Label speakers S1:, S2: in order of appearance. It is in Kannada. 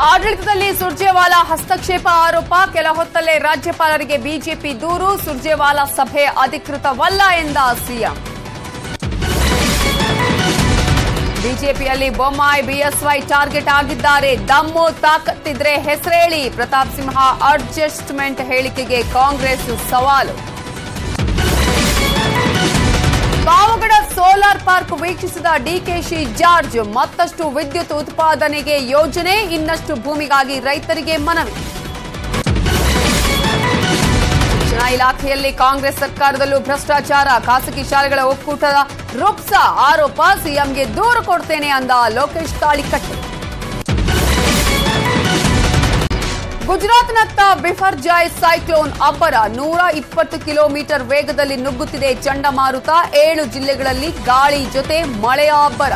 S1: ಆಡಳಿತದಲ್ಲಿ ಸುರ್ಜೇವಾಲಾ ಹಸ್ತಕ್ಷೇಪ ಆರೋಪ. ಕೆಲ ಹೊತ್ತಲ್ಲೇ ರಾಜ್ಯಪಾಲರಿಗೆ ಬಿಜೆಪಿ ದೂರು. ಸುರ್ಜೇವಾಲಾ ಸಭೆ ಅಧಿಕೃತವಲ್ಲ ಎಂದ ಸಿಎಂ. ಬಿಜೆಪಿಯಲ್ಲಿ ಬೊಮ್ಮಾಯಿ ಬಿಎಸ್ವೈ ಟಾರ್ಗೆಟ್ ಆಗಿದ್ದಾರೆ. ದಮ್ಮು ತಾಕತ್ತಿದ್ರೆ ಹೆಸರೇಳಿ. ಪ್ರತಾಪ್ ಸಿಂಹ ಅಡ್ಜಸ್ಟ್ಮೆಂಟ್ ಹೇಳಿಕೆಗೆ ಕಾಂಗ್ರೆಸ್ ಸವಾಲು. ಪಾವಗಡ ಸೋಲಾರ್ ಪಾರ್ಕ್ ವೀಕ್ಷಿಸಿದ ಡಿಕೆಶಿ ಜಾರ್ಜ್. ಮತ್ತಷ್ಟು ವಿದ್ಯುತ್ ಉತ್ಪಾದನೆಗೆ ಯೋಜನೆ, ಇನ್ನಷ್ಟು ಭೂಮಿಗಾಗಿ ರೈತರಿಗೆ ಮನವಿ. ಶಿಕ್ಷಣ ಇಲಾಖೆಯಲ್ಲಿ ಕಾಂಗ್ರೆಸ್ ಸರ್ಕಾರದಲ್ಲೂ ಭ್ರಷ್ಟಾಚಾರ. ಖಾಸಗಿ ಶಾಲೆಗಳ ಒಕ್ಕೂಟದ ರುಪ್ಸ ಆರೋಪ. ಸಿಎಂಗೆ ದೂರು ಕೊಡ್ತೇನೆ ಅಂದ ಲೋಕೇಶ್ ತಾಳಿಕಟ್ಟೆ. ಗುಜರಾತ್ನತ್ತ ಬಿಫರ್ಜಾಯ್ ಸೈಕ್ಲೋನ್ ಅಬ್ಬರ. 120 ಕಿಲೋಮೀಟರ್ ವೇಗದಲ್ಲಿ ನುಗ್ಗುತ್ತಿದೆ ಚಂಡಮಾರುತ. 7 ಜಿಲ್ಲೆಗಳಲ್ಲಿ ಗಾಳಿ ಜೊತೆ ಮಳೆಯ ಅಬ್ಬರ.